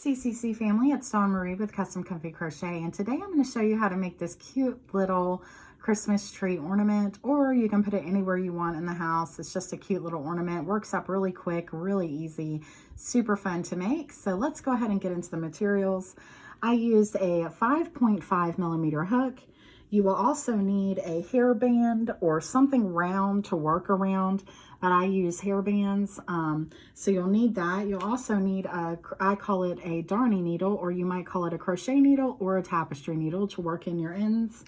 CCC family, it's Dawn Marie with Custom Comfy Crochet, and today I'm going to show you how to make this cute little Christmas tree ornament, or you can put it anywhere you want in the house. It's just a cute little ornament, works up really quick, really easy, super fun to make. So let's go ahead and get into the materials. I used a 5.5 millimeter hook. You will also need a hairband or something round to work around, but I use hair bands, so you'll need that. You'll also need I call it a darning needle, or you might call it a crochet needle or a tapestry needle to work in your ends.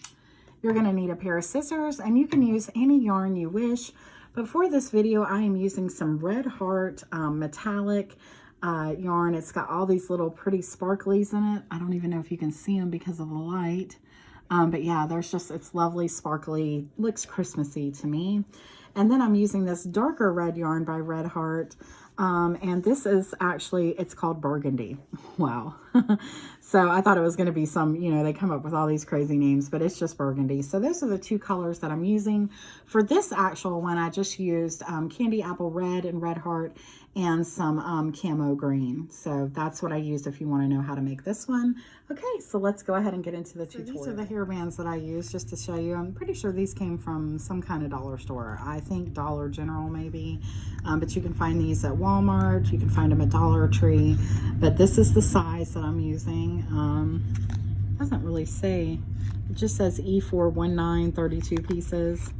You're going to need a pair of scissors, and you can use any yarn you wish, but for this video I am using some Red Heart metallic yarn. It's got all these little pretty sparklies in it. I don't even know if you can see them because of the light. But yeah, it's lovely, sparkly, looks Christmassy to me. And then I'm using this darker red yarn by Red Heart. And this is actually, it's called burgundy. Wow. So I thought it was going to be some, they come up with all these crazy names, but it's just burgundy. So those are the two colors that I'm using. For this actual one, I just used candy apple red and Red Heart and some camo green. So that's what I used if you want to know how to make this one. Okay, so let's go ahead and get into the tutorial. These are the hair bands that I used just to show you. I'm pretty sure these came from some kind of dollar store. I think Dollar General maybe, but you can find these at Walmart. You can find them at Dollar Tree, but this is the size that I'm using. Doesn't really say, it just says E419 32 pieces.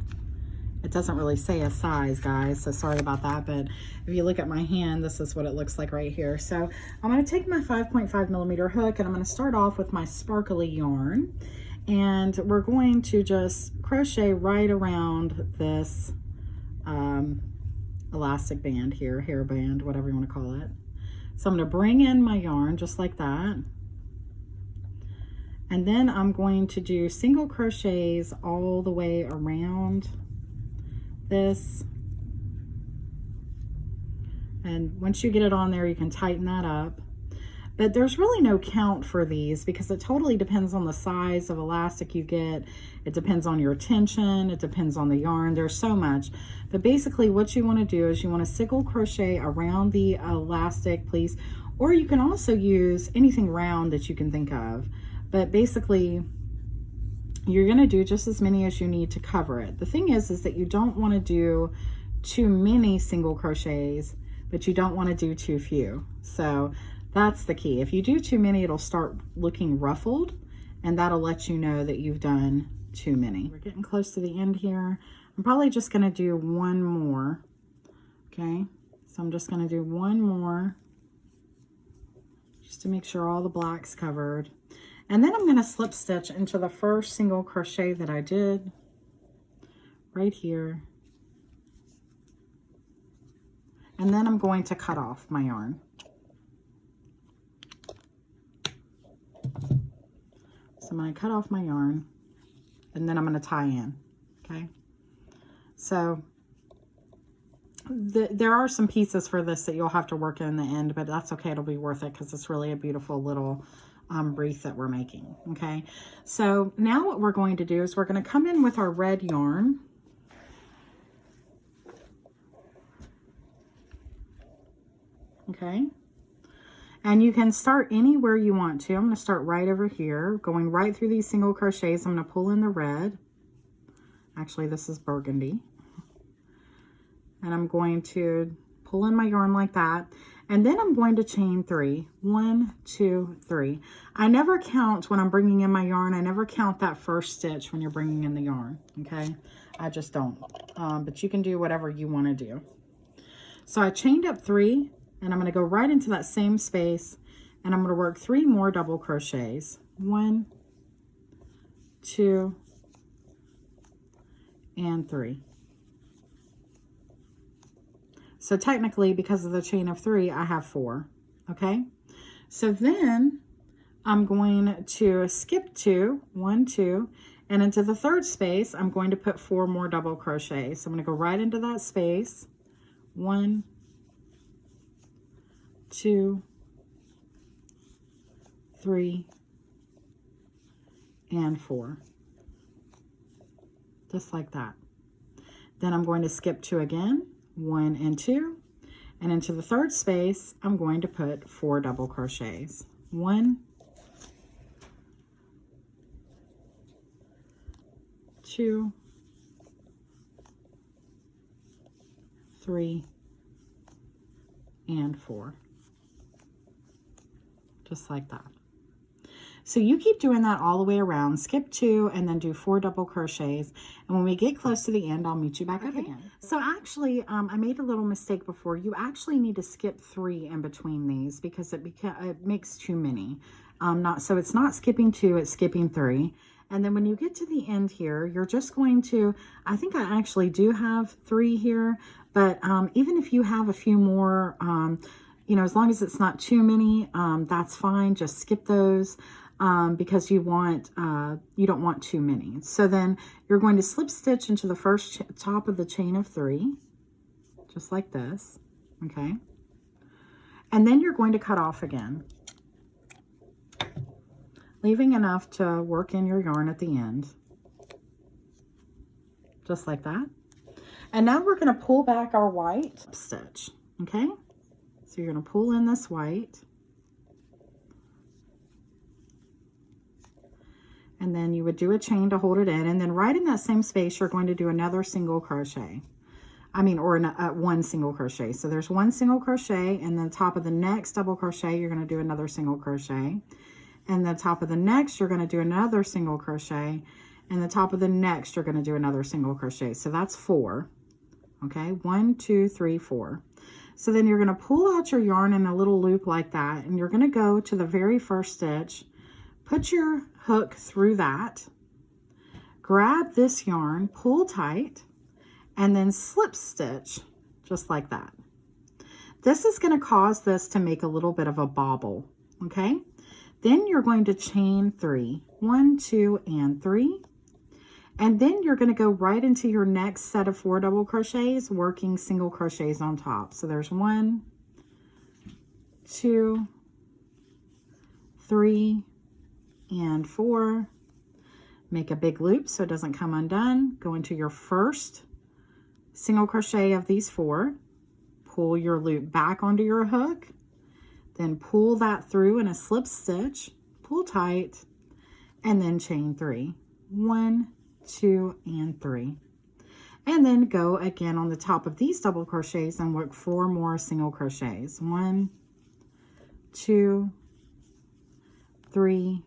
It doesn't really say a size, guys, so sorry about that, but if you look at my hand, this is what it looks like right here. So I'm going to take my 5.5 millimeter hook, and I'm going to start off with my sparkly yarn, and we're going to just crochet right around this elastic band here, hair band, whatever you want to call it. So I'm going to bring in my yarn just like that, and then I'm going to do single crochets all the way around this, and once you get it on there, you can tighten that up. But there's really no count for these because it totally depends on the size of elastic you get. It depends on your tension, it depends on the yarn. There's so much, but basically what you want to do is you want to single crochet around the elastic piece, or you can also use anything round that you can think of, but basically you're going to do just as many as you need to cover it. The thing is that you don't want to do too many single crochets, but you don't want to do too few. So that's the key. If you do too many, it'll start looking ruffled, and that'll let you know that you've done too many. We're getting close to the end here. I'm probably just going to do one more. Okay, so I'm just going to do one more just to make sure all the black's covered. And then I'm going to slip stitch into the first single crochet that I did right here. And then I'm going to cut off my yarn. So I'm going to cut off my yarn, and then I'm going to tie in. Okay. So there are some pieces for this that you'll have to work in the end, but that's okay. It'll be worth it because it's really a beautiful little wreath that we're making. Okay, so now what we're going to do is we're going to come in with our red yarn, okay, and you can start anywhere you want to. I'm going to start right over here, going right through these single crochets. I'm going to pull in the red. Actually, this is burgundy, and I'm going to pull in my yarn like that. And then I'm going to chain 3. 1, 2, 3. I never count when I'm bringing in my yarn. I never count that first stitch when you're bringing in the yarn. Okay, I just don't. But you can do whatever you want to do. So I chained up 3, and I'm going to go right into that same space, and I'm going to work 3 more double crochets. 1, 2, and 3. So technically, because of the chain of 3, I have 4, okay? So then I'm going to skip 2, 1, 2, and into the third space, I'm going to put 4 more double crochets. So I'm going to go right into that space, 1, 2, 3, and 4, just like that. Then I'm going to skip 2 again, 1 and 2, And into the third space, I'm going to put 4 double crochets. 1, 2, 3, and 4. Just like that. So you keep doing that all the way around. Skip 2 and then do 4 double crochets. And when we get close to the end, I'll meet you back up again. So actually, I made a little mistake before. You actually need to skip 3 in between these because it makes too many. So it's not skipping 2, it's skipping 3. And then when you get to the end here, you're just going to, I think I actually do have 3 here, but even if you have a few more, you know, as long as it's not too many, that's fine. Just skip those because you don't want too many. So then you're going to slip stitch into the first top of the chain of 3, just like this, okay? And then you're going to cut off again, leaving enough to work in your yarn at the end, just like that. And now we're going to pull back our white stitch, okay? So you're going to pull in this white, and then you would do a chain to hold it in, and then right in that same space, you're going to do another single crochet. Or one single crochet. So there's 1 single crochet, and then top of the next double crochet, you're going to do another single crochet. And the top of the next, you're going to do another single crochet. And the top of the next, you're going to do another single crochet. So that's 4. Okay, 1, 2, 3, 4. So then you're going to pull out your yarn in a little loop like that, and you're going to go to the very first stitch, put your hook through that, grab this yarn, pull tight, and then slip stitch just like that. This is going to cause this to make a little bit of a bobble, okay? Then you're going to chain 3, 1, 2, and 3. And then you're going to go right into your next set of 4 double crochets, working single crochets on top. So there's 1, 2, 3, and 4. Make a big loop so it doesn't come undone. Go into your first single crochet of these 4. Pull your loop back onto your hook. Then pull that through in a slip stitch. Pull tight. And then chain 3. 1, 2, and 3. And then go again on the top of these double crochets and work 4 more single crochets. 1, 2, 3,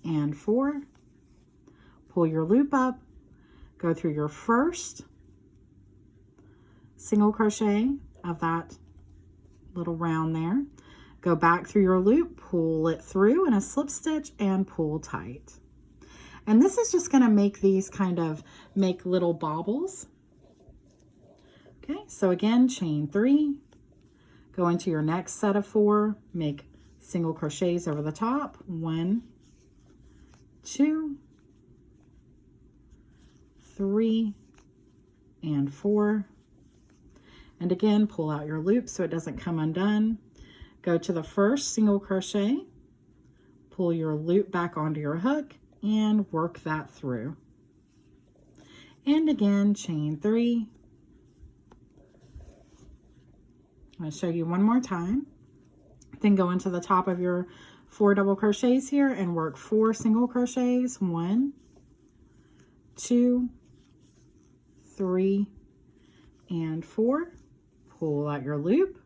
and 4. Pull your loop up, go through your first single crochet of that little round there, go back through your loop, pull it through in a slip stitch, and pull tight. And this is just going to make these make little bobbles. Okay, so again, chain 3, go into your next set of 4, make single crochets over the top. 1, 2, 3, and 4. And again, pull out your loop so it doesn't come undone. Go to the first single crochet, pull your loop back onto your hook, and work that through. And again, chain 3. I'm going to show you one more time. Then go into the top of your 4 double crochets here and work 4 single crochets. 1, 2, 3, and 4. Pull out your loop.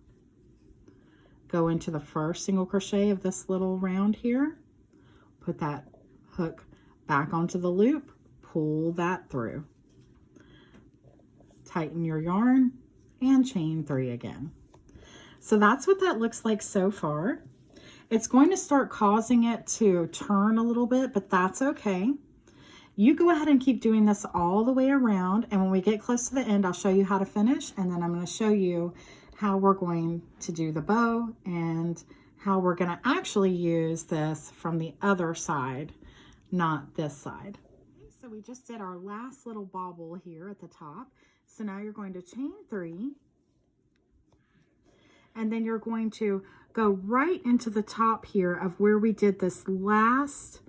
Go into the first single crochet of this little round here. Put that hook back onto the loop. Pull that through. Tighten your yarn and chain 3 again. So that's what that looks like so far. It's going to start causing it to turn a little bit, but that's okay. You go ahead and keep doing this all the way around, and when we get close to the end, I'll show you how to finish, and then I'm going to show you how we're going to do the bow and how we're going to actually use this from the other side, not this side. Okay, so we just did our last little bobble here at the top. So now you're going to chain 3, and then you're going to go right into the top here of where we did this last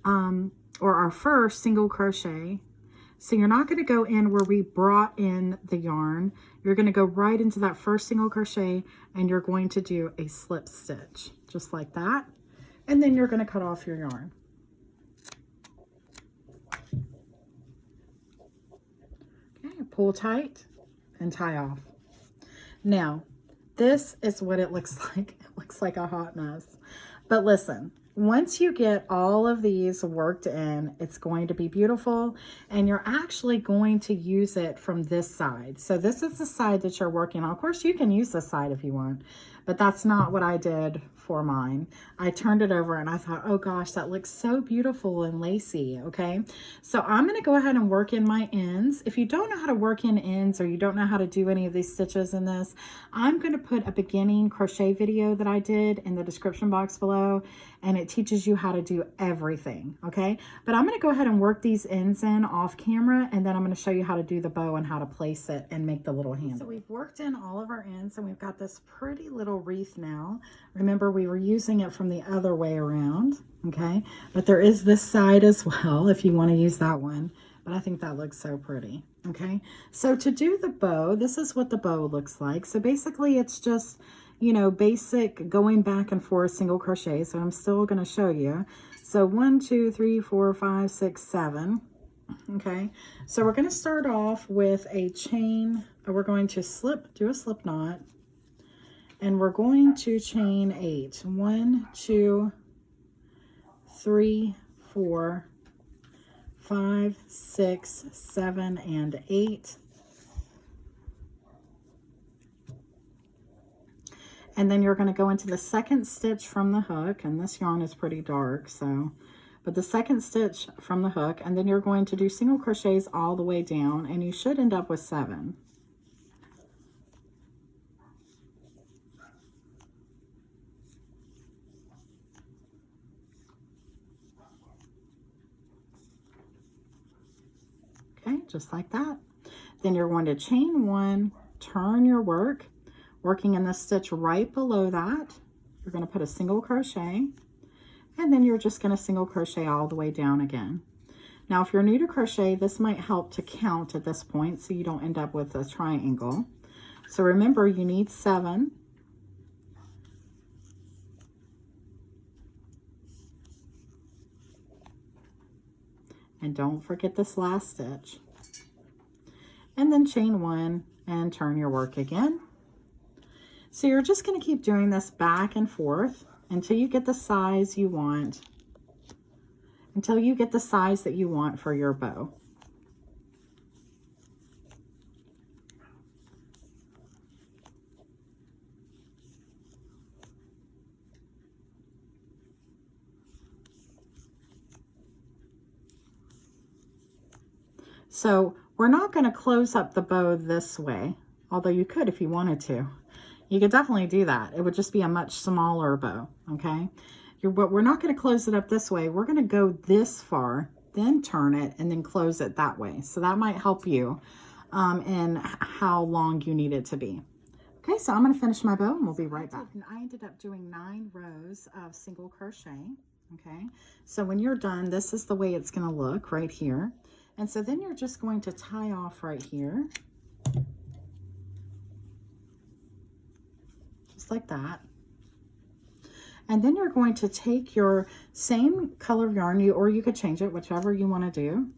or our first single crochet. So you're not going to go in where we brought in the yarn. You're going to go right into that first single crochet and you're going to do a slip stitch just like that. And then you're going to cut off your yarn. Okay, pull tight and tie off. Now, this is what it looks like. It looks like a hot mess. But listen, once you get all of these worked in, it's going to be beautiful, and you're actually going to use it from this side. So this is the side that you're working on. Of course, you can use this side if you want, but that's not what I did for mine. I turned it over and I thought, oh gosh, that looks so beautiful and lacy. Okay, so I'm going to go ahead and work in my ends. If you don't know how to work in ends, or you don't know how to do any of these stitches in this, I'm going to put a beginning crochet video that I did in the description box below, and it teaches you how to do everything. Okay, but I'm going to go ahead and work these ends in off camera, and then I'm going to show you how to do the bow and how to place it and make the little handle. So we've worked in all of our ends, and we've got this pretty little wreath now. Remember, we were using it from the other way around. Okay, but there is this side as well if you want to use that one, but I think that looks so pretty. Okay, so to do the bow, this is what the bow looks like. So basically it's just, you know, basic going back and forth single crochet. So I'm still going to show you. So 1, 2, 3, 4, 5, 6, 7. Okay, so we're going to start off with a chain. We're going to do a slip knot, and we're going to chain 8. 1, 2, 3, 4, 5, 6, 7, and 8. And then you're going to go into the second stitch from the hook, and this yarn is pretty dark, so, but the second stitch from the hook, and then you're going to do single crochets all the way down, and you should end up with 7. Okay, just like that. Then you're going to chain 1, turn your work, working in the stitch right below that. You're going to put a single crochet, and then you're just going to single crochet all the way down again. Now, if you're new to crochet, this might help to count at this point so you don't end up with a triangle. So remember, you need 7. And don't forget this last stitch. And then chain 1 and turn your work again. So you're just going to keep doing this back and forth until you get the size you want, until you get the size that you want for your bow. So we're not going to close up the bow this way, although you could if you wanted to. You could definitely do that. It would just be a much smaller bow, okay? But we're not going to close it up this way. We're going to go this far, then turn it, and then close it that way. So that might help you in how long you need it to be. Okay, so I'm going to finish my bow, and we'll be right back. And I ended up doing 9 rows of single crochet, okay? So when you're done, this is the way it's going to look right here. And so then you're just going to tie off right here, just like that. And then you're going to take your same color yarn, or you could change it, whichever you want to do.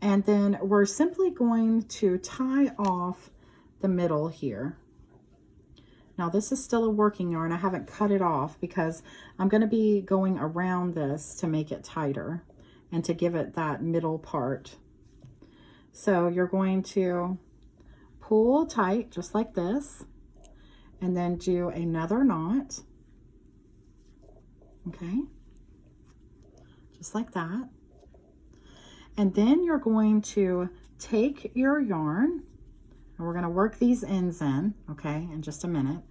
And then we're simply going to tie off the middle here. Now this is still a working yarn. I haven't cut it off because I'm going to be going around this to make it tighter and to give it that middle part. So you're going to pull tight just like this, and then do another knot. Okay, just like that. And then you're going to take your yarn, and we're going to work these ends in, okay, in just a minute.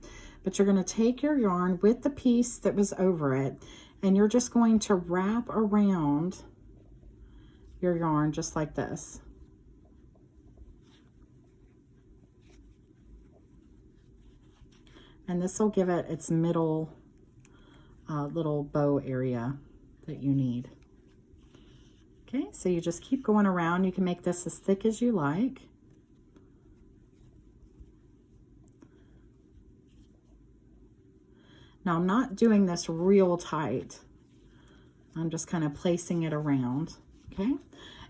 But you're going to take your yarn with the piece that was over it, and you're just going to wrap around your yarn just like this. And this will give it its middle little bow area that you need. Okay, so you just keep going around. You can make this as thick as you like. Now I'm not doing this real tight. I'm just kind of placing it around, okay?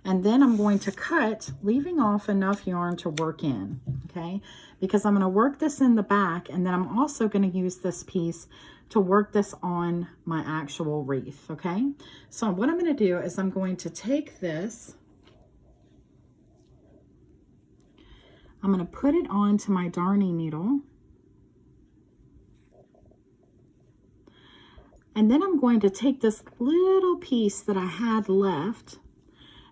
And then I'm going to cut, leaving off enough yarn to work in, okay? Because I'm gonna work this in the back, and then I'm also gonna use this piece to work this on my actual wreath, okay? So what I'm gonna do is I'm going to take this, I'm gonna put it onto my darning needle, and then I'm going to take this little piece that I had left,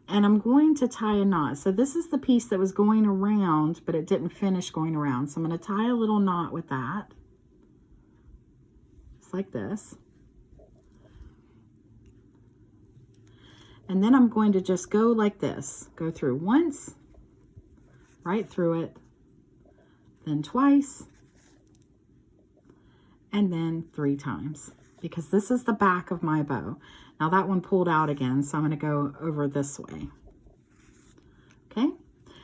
and I'm going to tie a knot. So this is the piece that was going around, but it didn't finish going around. So I'm going to tie a little knot with that, just like this. And then I'm going to just go like this. Go through once, right through it, then twice, and then 3 times. Because this is the back of my bow. Now that one pulled out again, so I'm going to go over this way. Okay,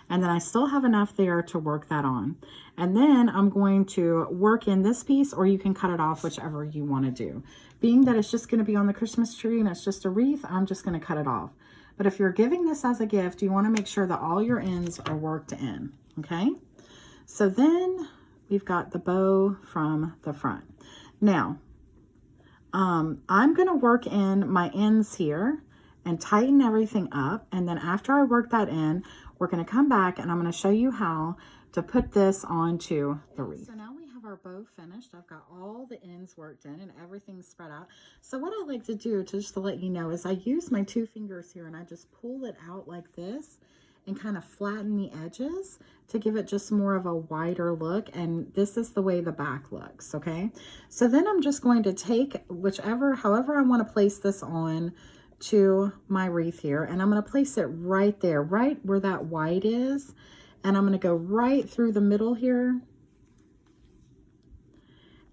and then I still have enough there to work that on. And then I'm going to work in this piece, or you can cut it off, whichever you want to do. Being that it's just going to be on the Christmas tree and it's just a wreath, I'm just going to cut it off. But if you're giving this as a gift, you want to make sure that all your ends are worked in. Okay, so then we've got the bow from the front. Now, I'm going to work in my ends here and tighten everything up. And then after I work that in, we're going to come back and I'm going to show you how to put this onto the wreath. So now we have our bow finished. I've got all the ends worked in and everything's spread out. So what I like to do, just to let you know, is I use my 2 fingers here and I just pull it out like this and kind of flatten the edges to give it just more of a wider look. And this is the way the back looks, okay? So then I'm just going to take however I want to place this on to my wreath here, and I'm going to place it right there, right where that white is. And I'm going to go right through the middle here.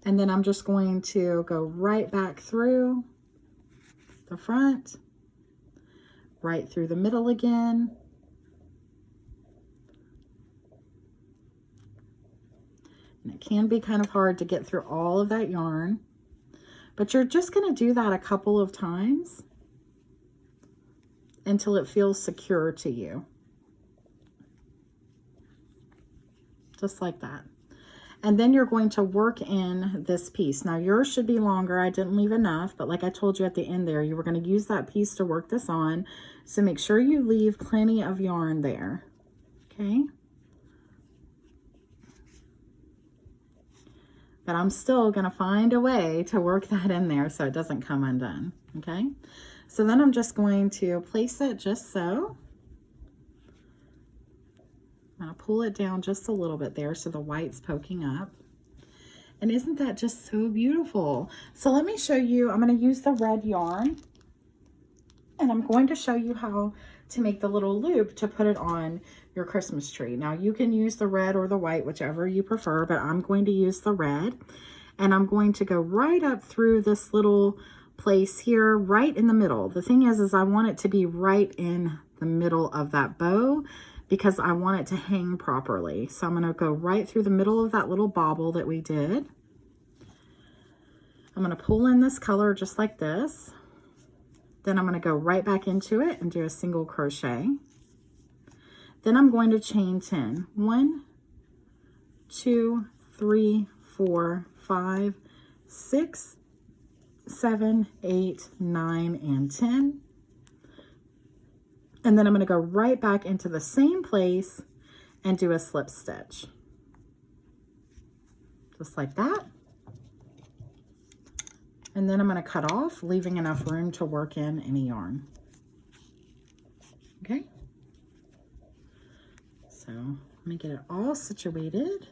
And then I'm just going to go right back through the front, right through the middle again. And it can be kind of hard to get through all of that yarn, but you're just going to do that a couple of times until it feels secure to you. Just like that. And then you're going to work in this piece. Now yours should be longer. I didn't leave enough, but like I told you at the end there, you were going to use that piece to work this on. So make sure you leave plenty of yarn there. Okay. But I'm still going to find a way to work that in there so it doesn't come undone, okay? So then I'm just going to place it just so. I'm going to pull it down just a little bit there so the white's poking up. And isn't that just so beautiful? So let me show you, I'm going to use the red yarn, and I'm going to show you how to make the little loop to put it on your Christmas tree. Now you can use the red or the white, whichever you prefer, but I'm going to use the red, and I'm going to go right up through this little place here, right in the middle. The thing is I want it to be right in the middle of that bow because I want it to hang properly. So I'm going to go right through the middle of that little bobble that we did. I'm going to pull in this color just like this. Then I'm going to go right back into it and do a single crochet. Then I'm going to chain 10. 1, 2, 3, 4, 5, 6, 7, 8, 9, and 10. And then I'm going to go right back into the same place and do a slip stitch. Just like that. And then I'm going to cut off, leaving enough room to work in any yarn. Okay. So let me get it all situated.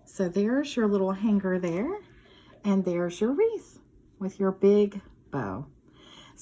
So there's your little hanger there, and there's your wreath with your big bow.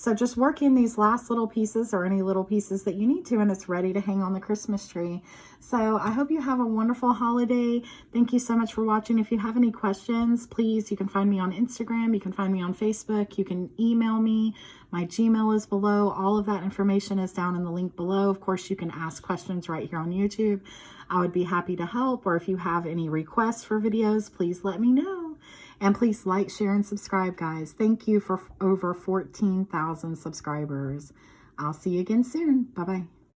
So just work in these last little pieces or any little pieces that you need to, and it's ready to hang on the Christmas tree. So I hope you have a wonderful holiday. Thank you so much for watching. If you have any questions, please, you can find me on Instagram. You can find me on Facebook. You can email me. My Gmail is below. All of that information is down in the link below. Of course, you can ask questions right here on YouTube. I would be happy to help. Or if you have any requests for videos, please let me know. And please like, share, and subscribe, guys. Thank you for over 14,000 subscribers. I'll see you again soon. Bye-bye.